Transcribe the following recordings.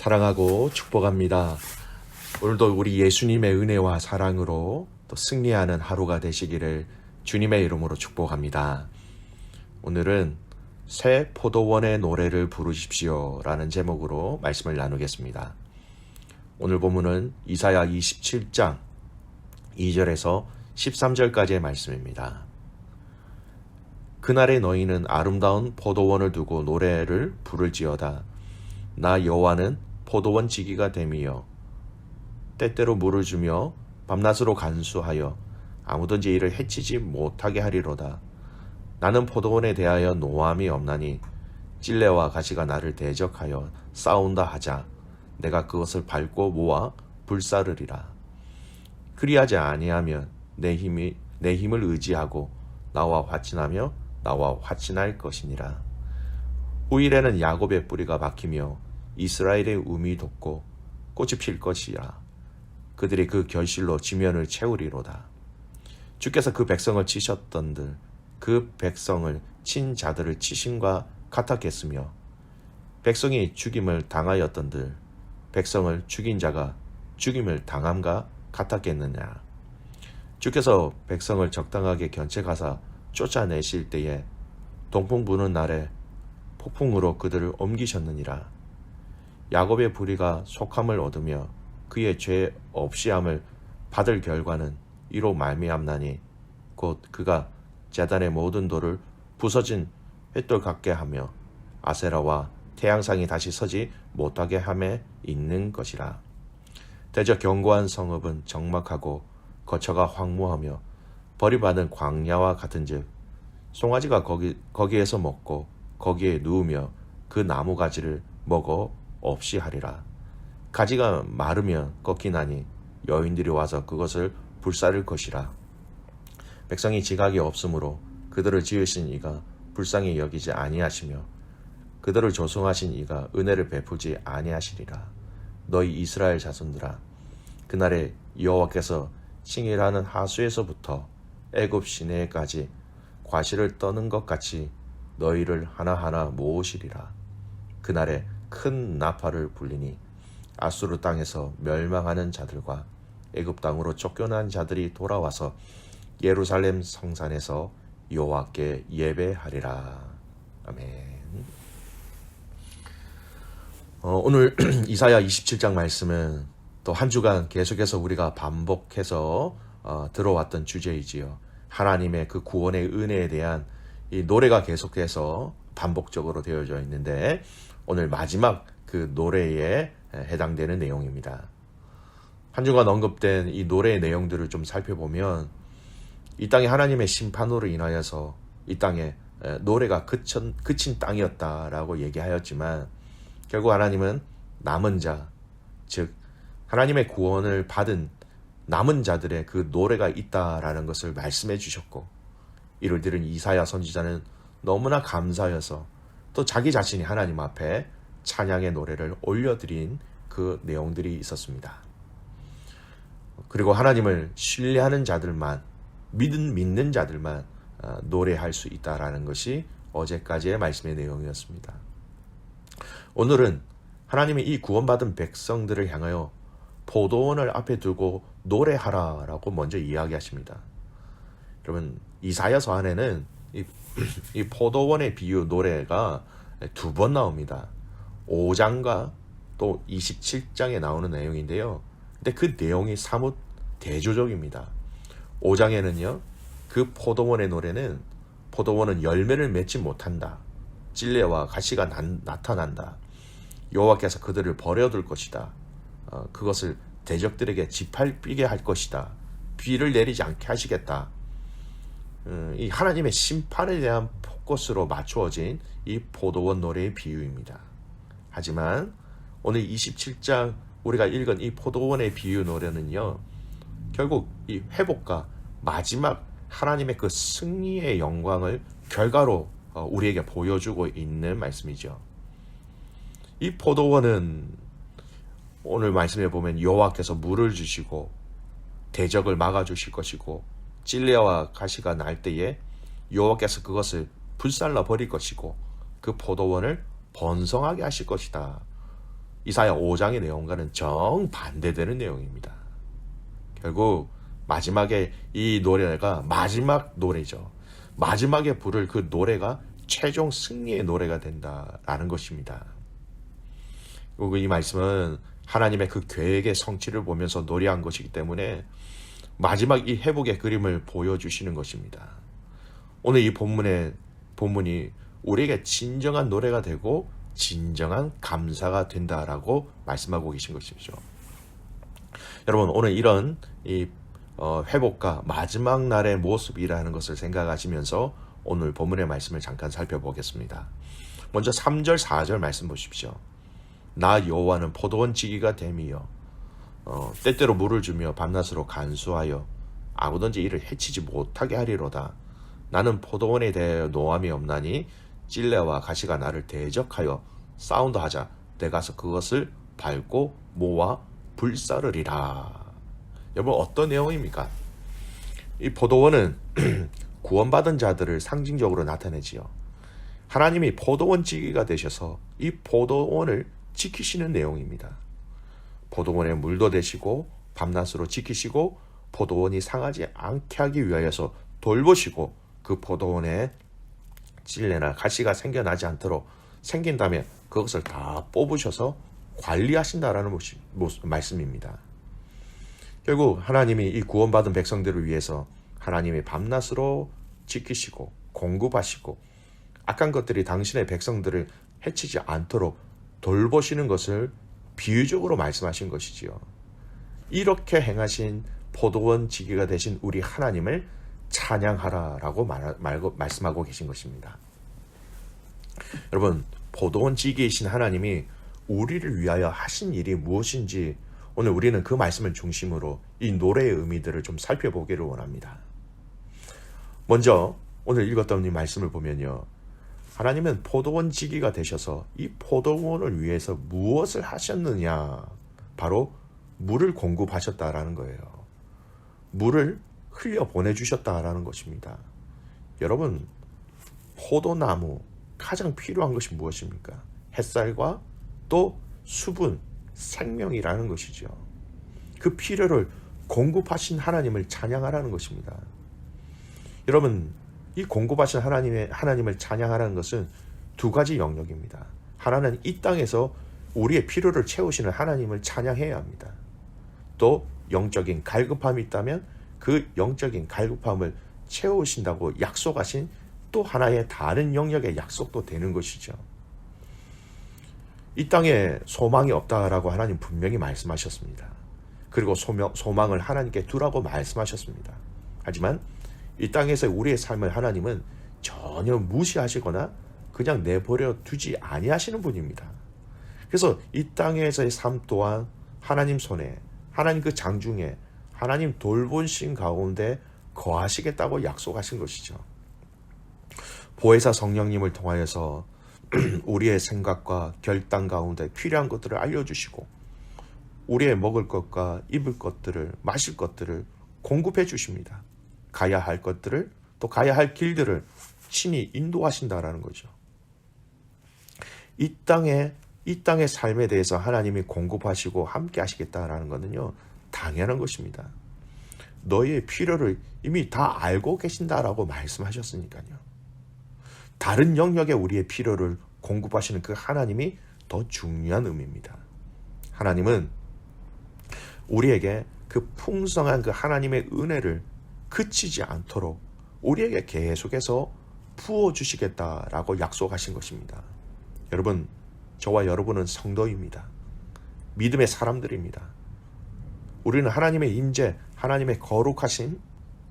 사랑하고 축복합니다. 오늘도 우리 예수님의 은혜와 사랑으로 또 승리하는 하루가 되시기를 주님의 이름으로 축복합니다. 오늘은 새 포도원의 노래를 부르십시오 라는 제목으로 말씀을 나누겠습니다. 오늘 본문은 이사야 27장 2절에서 13절까지의 말씀입니다. 그날에 너희는 아름다운 포도원을 두고 노래를 부를지어다. 나 여호와는 포도원 지기가 됨이여 때때로 물을 주며 밤낮으로 간수하여 아무든지 이를 해치지 못하게 하리로다. 나는 포도원에 대하여 노함이 없나니 찔레와 가시가 나를 대적하여 싸운다 하자 내가 그것을 밟고 모아 불사르리라. 그리하지 아니하면 내 힘을 의지하고 나와 화친하며 나와 화친할 것이니라. 후일에는 야곱의 뿌리가 박히며 이스라엘의 움이 돋고 꽃이 필 것이라. 그들이 그 결실로 지면을 채우리로다. 주께서 그 백성을 치셨던들 그 백성을 친 자들을 치심과 같았겠으며 백성이 죽임을 당하였던들 백성을 죽인 자가 죽임을 당함과 같았겠느냐. 주께서 백성을 적당하게 견책하사 쫓아내실 때에 동풍 부는 날에 폭풍으로 그들을 옮기셨느니라. 야곱의 불의가 속함을 얻으며 그의 죄 없이함을 받을 결과는 이로 말미암나니 곧 그가 제단의 모든 돌을 부서진 횃돌 같게 하며 아세라와 태양상이 다시 서지 못하게 함에 있는 것이라. 대저 견고한 성읍은 적막하고 거처가 황무하며 버림받은 광야와 같은즉 송아지가 거기에서 먹고 거기에 누우며 그 나무 가지를 먹어 없이 하리라. 가지가 마르면 꺾이나니 여인들이 와서 그것을 불사를 것이라. 백성이 지각이 없으므로 그들을 지으신 이가 불쌍히 여기지 아니하시며 그들을 조성하신 이가 은혜를 베푸지 아니하시리라. 너희 이스라엘 자손들아, 그날에 여호와께서 칭일하는 하수에서부터 애굽 시내까지 과실을 떠는 것 같이 너희를 하나하나 모으시리라. 그날에 큰 나팔을 불리니 아수르 땅에서 멸망하는 자들과 애굽 땅으로 쫓겨난 자들이 돌아와서 예루살렘 성산에서 여호와께 예배하리라. 아멘. 오늘 이사야 27장 말씀은 또 한 주간 계속해서 우리가 반복해서 들어왔던 주제이지요. 하나님의 그 구원의 은혜에 대한 이 노래가 계속해서 반복적으로 되어져 있는데 오늘 마지막 그 노래에 해당되는 내용입니다. 한 주간 언급된 이 노래의 내용들을 좀 살펴보면 이 땅이 하나님의 심판으로 인하여서 이 땅에 노래가 그친 땅이었다라고 얘기하였지만 결국 하나님은 남은 자, 즉 하나님의 구원을 받은 남은 자들의 그 노래가 있다라는 것을 말씀해 주셨고 이를 들은 이사야 선지자는 너무나 감사해서 또 자기 자신이 하나님 앞에 찬양의 노래를 올려드린 그 내용들이 있었습니다. 그리고 하나님을 신뢰하는 자들만 믿는 자들만 노래할 수 있다라는 것이 어제까지의 말씀의 내용이었습니다. 오늘은 하나님이 이 구원받은 백성들을 향하여 포도원을 앞에 두고 노래하라라고 먼저 이야기하십니다. 여러분 이사야서 안에는 이 포도원의 비유 노래가 두 번 나옵니다. 5장과 또 27장에 나오는 내용인데요. 근데 그 내용이 사뭇 대조적입니다. 5장에는요. 그 포도원의 노래는 포도원은 열매를 맺지 못한다. 찔레와 가시가 나타난다. 여호와께서 그들을 버려둘 것이다. 그것을 대적들에게 짓밟히게 할 것이다. 비를 내리지 않게 하시겠다. 이 하나님의 심판에 대한 포커스로 맞추어진 이 포도원 노래의 비유입니다. 하지만 오늘 27장 우리가 읽은 이 포도원의 비유 노래는요. 결국 이 회복과 마지막 하나님의 그 승리의 영광을 결과로 우리에게 보여주고 있는 말씀이죠. 이 포도원은 오늘 말씀에 보면 여호와께서 물을 주시고 대적을 막아주실 것이고 찔레와 가시가 날 때에 여호와께서 그것을 불살라 버릴 것이고 그 포도원을 번성하게 하실 것이다. 이사야 5장의 내용과는 정반대되는 내용입니다. 결국 마지막에 이 노래가 마지막 노래죠. 마지막에 부를 그 노래가 최종 승리의 노래가 된다라는 것입니다. 그리고 이 말씀은 하나님의 그 계획의 성취를 보면서 노래한 것이기 때문에 마지막 이 회복의 그림을 보여주시는 것입니다. 오늘 이 본문이 우리에게 진정한 노래가 되고 진정한 감사가 된다라고 말씀하고 계신 것이죠. 여러분, 오늘 이런 이 회복과 마지막 날의 모습이라는 것을 생각하시면서 오늘 본문의 말씀을 잠깐 살펴보겠습니다. 먼저 3절 4절 말씀 보십시오. 나 여호와는 포도원 지기가 됨이여 때때로 물을 주며 밤낮으로 간수하여 아무든지 이를 해치지 못하게 하리로다. 나는 포도원에 대하여 노함이 없나니 찔레와 가시가 나를 대적하여 싸운다 하자 내가 가서 그것을 밟고 모아 불사르리라. 여러분, 어떤 내용입니까? 이 포도원은 구원받은 자들을 상징적으로 나타내지요. 하나님이 포도원 지기가 되셔서 이 포도원을 지키시는 내용입니다. 포도원에 물도 대시고 밤낮으로 지키시고 포도원이 상하지 않게 하기 위하여서 돌보시고 그 포도원에 찔레나 가시가 생겨나지 않도록 생긴다면 그것을 다 뽑으셔서 관리하신다라는 말씀입니다. 결국 하나님이 이 구원받은 백성들을 위해서 하나님이 밤낮으로 지키시고 공급하시고 악한 것들이 당신의 백성들을 해치지 않도록 돌보시는 것을 비유적으로 말씀하신 것이지요. 이렇게 행하신 포도원 지기가 되신 우리 하나님을 찬양하라라고 말씀하고 계신 것입니다. 여러분, 포도원 지기이신 하나님이 우리를 위하여 하신 일이 무엇인지 오늘 우리는 그 말씀을 중심으로 이 노래의 의미들을 좀 살펴보기를 원합니다. 먼저 오늘 읽었던 이 말씀을 보면요, 하나님은 포도원 지기가 되셔서 이 포도원을 위해서 무엇을 하셨느냐? 바로 물을 공급하셨다라는 거예요. 물을 흘려 보내주셨다라는 것입니다. 여러분, 포도나무 가장 필요한 것이 무엇입니까? 햇살과 또 수분, 생명이라는 것이죠. 그 필요를 공급하신 하나님을 찬양하라는 것입니다. 여러분, 이 공급하신 하나님을 찬양하라는 것은 두 가지 영역입니다. 하나는 이 땅에서 우리의 필요를 채우시는 하나님을 찬양해야 합니다. 또 영적인 갈급함이 있다면 그 영적인 갈급함을 채우신다고 약속하신 또 하나의 다른 영역의 약속도 되는 것이죠. 이 땅에 소망이 없다라고 하나님 분명히 말씀하셨습니다. 그리고 소망을 하나님께 두라고 말씀하셨습니다. 하지만 이 땅에서 우리의 삶을 하나님은 전혀 무시하시거나 그냥 내버려 두지 아니하시는 분입니다. 그래서 이 땅에서의 삶 또한 하나님 손에, 하나님 그 장중에, 하나님 돌보신 가운데 거하시겠다고 약속하신 것이죠. 보혜사 성령님을 통하여서 우리의 생각과 결단 가운데 필요한 것들을 알려주시고 우리의 먹을 것과 입을 것들을, 마실 것들을 공급해 주십니다. 가야 할 것들을, 또 가야 할 길들을 친히 인도하신다라는 거죠. 이 땅의 삶에 대해서 하나님이 공급하시고 함께 하시겠다라는 것은요, 당연한 것입니다. 너희의 필요를 이미 다 알고 계신다라고 말씀하셨으니까요. 다른 영역에 우리의 필요를 공급하시는 그 하나님이 더 중요한 의미입니다. 하나님은 우리에게 그 풍성한 그 하나님의 은혜를 그치지 않도록 우리에게 계속해서 부어주시겠다라고 약속하신 것입니다. 여러분, 저와 여러분은 성도입니다. 믿음의 사람들입니다. 우리는 하나님의 임재, 하나님의 거룩하심,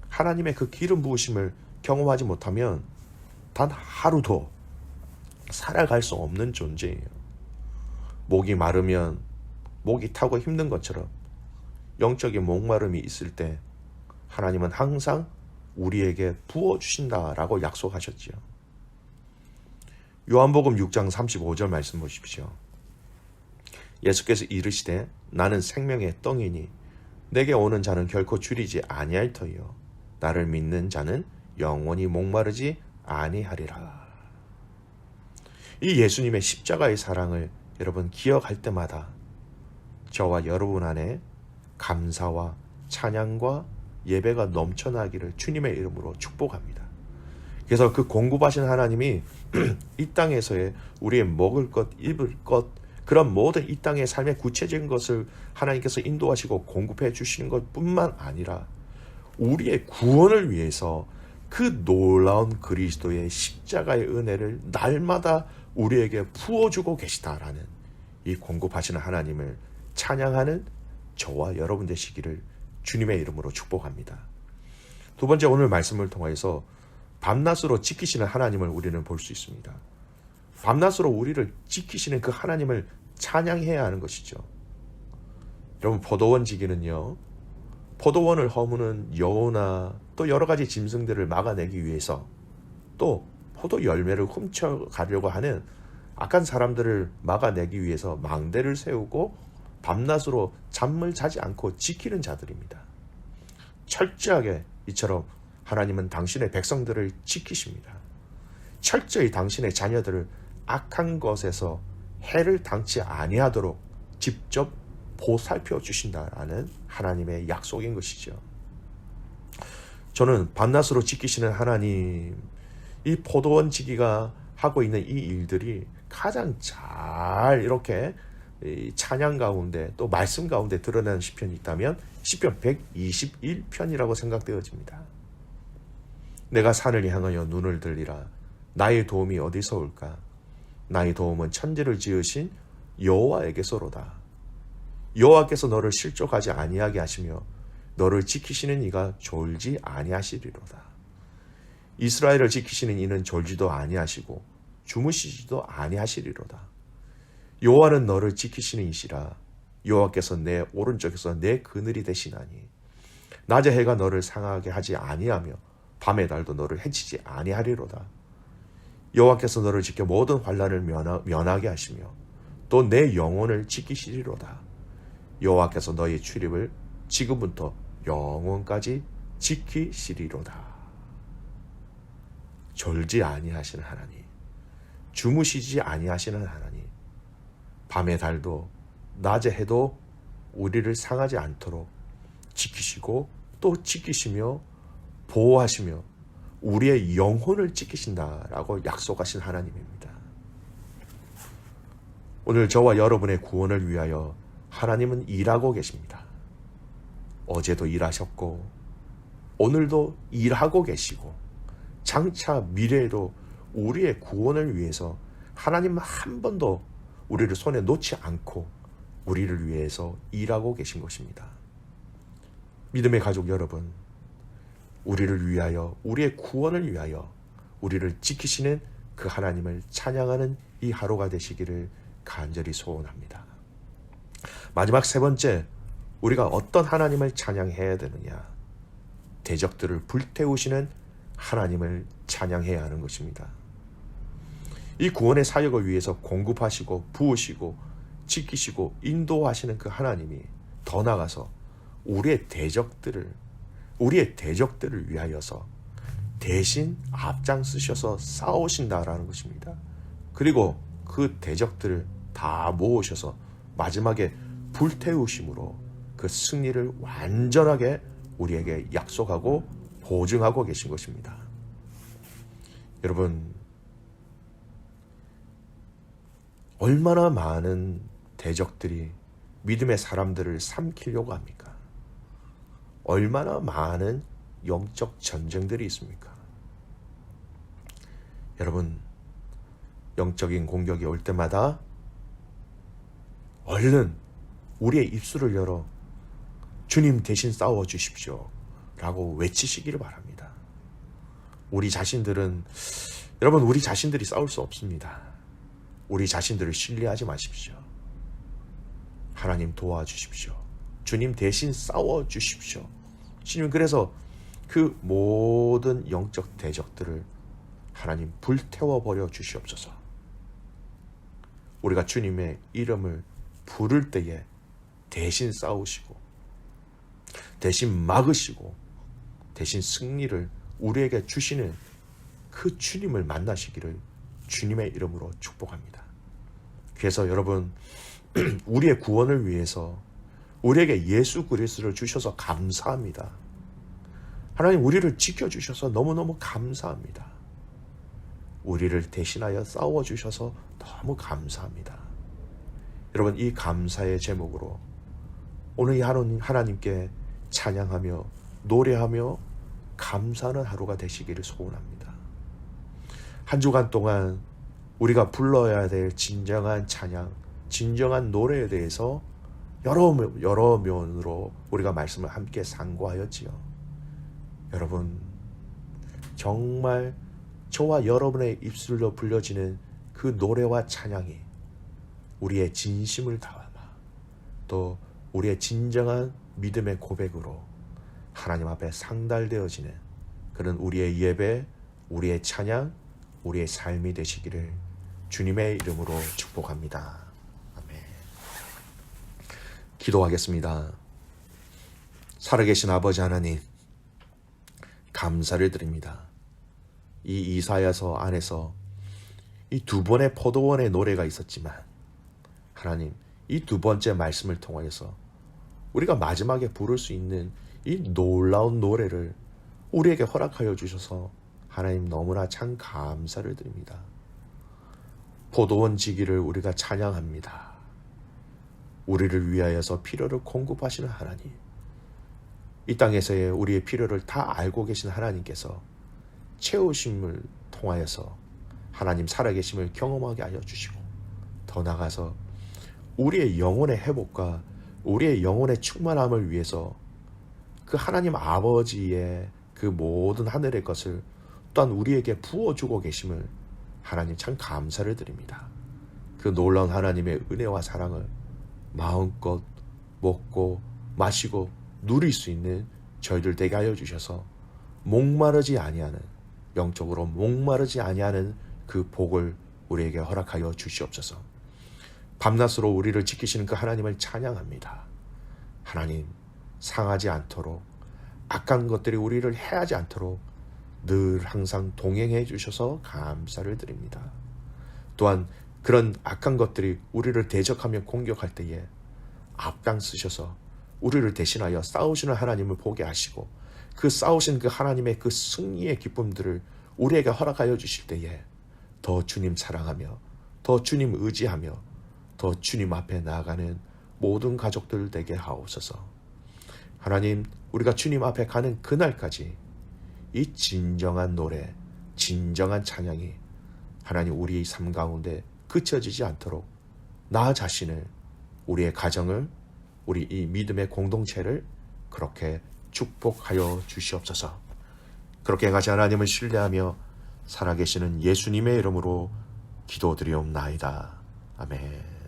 하나님의 그 기름 부으심을 경험하지 못하면 단 하루도 살아갈 수 없는 존재예요. 목이 마르면 목이 타고 힘든 것처럼 영적인 목마름이 있을 때 하나님은 항상 우리에게 부어주신다라고 약속하셨지요. 요한복음 6장 35절 말씀 보십시오. 예수께서 이르시되 나는 생명의 떡이니 내게 오는 자는 결코 줄이지 아니할 터이요 나를 믿는 자는 영원히 목마르지 아니하리라. 이 예수님의 십자가의 사랑을 여러분 기억할 때마다 저와 여러분 안에 감사와 찬양과 예배가 넘쳐나기를 주님의 이름으로 축복합니다. 그래서 그 공급하신 하나님이 이 땅에서의 우리의 먹을 것, 입을 것, 그런 모든 이 땅의 삶의 구체적인 것을 하나님께서 인도하시고 공급해 주시는 것뿐만 아니라 우리의 구원을 위해서 그 놀라운 그리스도의 십자가의 은혜를 날마다 우리에게 부어주고 계시다라는 이 공급하시는 하나님을 찬양하는 저와 여러분 되시기를 주님의 이름으로 축복합니다. 두 번째, 오늘 말씀을 통해서 밤낮으로 지키시는 하나님을 우리는 볼 수 있습니다. 밤낮으로 우리를 지키시는 그 하나님을 찬양해야 하는 것이죠. 여러분, 포도원 지기는요, 포도원을 허무는 여우나 또 여러 가지 짐승들을 막아내기 위해서, 또 포도 열매를 훔쳐가려고 하는 악한 사람들을 막아내기 위해서 망대를 세우고 밤낮으로 잠을 자지 않고 지키는 자들입니다. 철저하게 이처럼 하나님은 당신의 백성들을 지키십니다. 철저히 당신의 자녀들을 악한 것에서 해를 당치 아니하도록 직접 보살펴 주신다라는 하나님의 약속인 것이죠. 저는 밤낮으로 지키시는 하나님, 이 포도원 지기가 하고 있는 이 일들이 가장 잘 이렇게 찬양 가운데 또 말씀 가운데 드러나는 시편이 있다면 시편 121편이라고 생각되어집니다. 내가 산을 향하여 눈을 들리라. 나의 도움이 어디서 올까? 나의 도움은 천지를 지으신 여호와에게서로다. 여호와께서 너를 실족하지 아니하게 하시며 너를 지키시는 이가 졸지 아니하시리로다. 이스라엘을 지키시는 이는 졸지도 아니하시고 주무시지도 아니하시리로다. 여호와는 너를 지키시는 이시라. 여호와께서 내 오른쪽에서 내 그늘이 되시나니 낮의 해가 너를 상하게 하지 아니하며 밤의 달도 너를 해치지 아니하리로다. 여호와께서 너를 지켜 모든 환난을 면하게 하시며 또 내 영혼을 지키시리로다. 여호와께서 너의 출입을 지금부터 영원까지 지키시리로다. 졸지 아니하시는 하나님, 주무시지 아니하시는 하나님, 밤의 달도 낮의 해도 우리를 상하지 않도록 지키시고 또 지키시며 보호하시며 우리의 영혼을 지키신다라고 약속하신 하나님입니다. 오늘 저와 여러분의 구원을 위하여 하나님은 일하고 계십니다. 어제도 일하셨고 오늘도 일하고 계시고 장차 미래에도 우리의 구원을 위해서 하나님은 한 번도 우리를 손에 놓지 않고 우리를 위해서 일하고 계신 것입니다. 믿음의 가족 여러분, 우리를 위하여, 우리의 구원을 위하여 우리를 지키시는 그 하나님을 찬양하는 이 하루가 되시기를 간절히 소원합니다. 마지막 세 번째, 우리가 어떤 하나님을 찬양해야 되느냐? 대적들을 불태우시는 하나님을 찬양해야 하는 것입니다. 이 구원의 사역을 위해서 공급하시고 부으시고 지키시고 인도하시는 그 하나님이 더 나아가서 우리의 대적들을 위하여서 대신 앞장서셔서 싸우신다라는 것입니다. 그리고 그 대적들을 다 모으셔서 마지막에 불태우심으로 그 승리를 완전하게 우리에게 약속하고 보증하고 계신 것입니다. 여러분, 얼마나 많은 대적들이 믿음의 사람들을 삼키려고 합니까? 얼마나 많은 영적 전쟁들이 있습니까? 여러분, 영적인 공격이 올 때마다 얼른 우리의 입술을 열어 주님 대신 싸워 주십시오 라고 외치시기를 바랍니다. 우리 자신들이 싸울 수 없습니다. 우리 자신들을 신뢰하지 마십시오. 하나님 도와주십시오. 주님 대신 싸워 주십시오. 주님, 그래서 그 모든 영적 대적들을 하나님 불태워버려 주시옵소서. 우리가 주님의 이름을 부를 때에 대신 싸우시고 대신 막으시고 대신 승리를 우리에게 주시는 그 주님을 만나시기를 주님의 이름으로 축복합니다. 그래서 여러분, 우리의 구원을 위해서 우리에게 예수 그리스도를 주셔서 감사합니다. 하나님, 우리를 지켜주셔서 너무너무 감사합니다. 우리를 대신하여 싸워주셔서 너무 감사합니다. 여러분, 이 감사의 제목으로 오늘 이 하나님께 찬양하며 노래하며 감사하는 하루가 되시기를 소원합니다. 한 주간 동안 우리가 불러야 될 진정한 찬양, 진정한 노래에 대해서 여러 면으로 우리가 말씀을 함께 상고하였지요. 여러분, 정말 저와 여러분의 입술로 불려지는 그 노래와 찬양이 우리의 진심을 담아 또 우리의 진정한 믿음의 고백으로 하나님 앞에 상달되어지는 그런 우리의 예배, 우리의 찬양, 우리의 삶이 되시기를 주님의 이름으로 축복합니다. 아멘. 기도하겠습니다. 살아계신 아버지 하나님, 감사를 드립니다. 이 이사야서 안에서 이 두 번의 포도원의 노래가 있었지만 하나님, 이 두 번째 말씀을 통하여서 우리가 마지막에 부를 수 있는 이 놀라운 노래를 우리에게 허락하여 주셔서 하나님 너무나 참 감사를 드립니다. 포도원 지기를 우리가 찬양합니다. 우리를 위하여서 필요를 공급하시는 하나님, 이 땅에서의 우리의 필요를 다 알고 계신 하나님께서 채우심을 통하여서 하나님 살아계심을 경험하게 하여 주시고, 더 나아가서 우리의 영혼의 회복과 우리의 영혼의 충만함을 위해서 그 하나님 아버지의 그 모든 하늘의 것을 또한 우리에게 부어주고 계심을 하나님 참 감사를 드립니다. 그 놀라운 하나님의 은혜와 사랑을 마음껏 먹고 마시고 누릴 수 있는 저희들 되게 하여 주셔서 목마르지 아니하는, 영적으로 목마르지 아니하는 그 복을 우리에게 허락하여 주시옵소서. 밤낮으로 우리를 지키시는 그 하나님을 찬양합니다. 하나님, 상하지 않도록, 악한 것들이 우리를 해하지 않도록 늘 항상 동행해 주셔서 감사를 드립니다. 또한 그런 악한 것들이 우리를 대적하며 공격할 때에 앞장서셔서 우리를 대신하여 싸우시는 하나님을 보게 하시고, 그 싸우신 그 하나님의 그 승리의 기쁨들을 우리에게 허락하여 주실 때에 더 주님 사랑하며 더 주님 의지하며 더 주님 앞에 나아가는 모든 가족들 되게 하옵소서. 하나님, 우리가 주님 앞에 가는 그날까지 이 진정한 노래, 진정한 찬양이 하나님 우리의 삶 가운데 그쳐지지 않도록 나 자신을, 우리의 가정을, 우리 이 믿음의 공동체를 그렇게 축복하여 주시옵소서. 그렇게 같이 하나님을 신뢰하며 살아계시는 예수님의 이름으로 기도드리옵나이다. 아멘.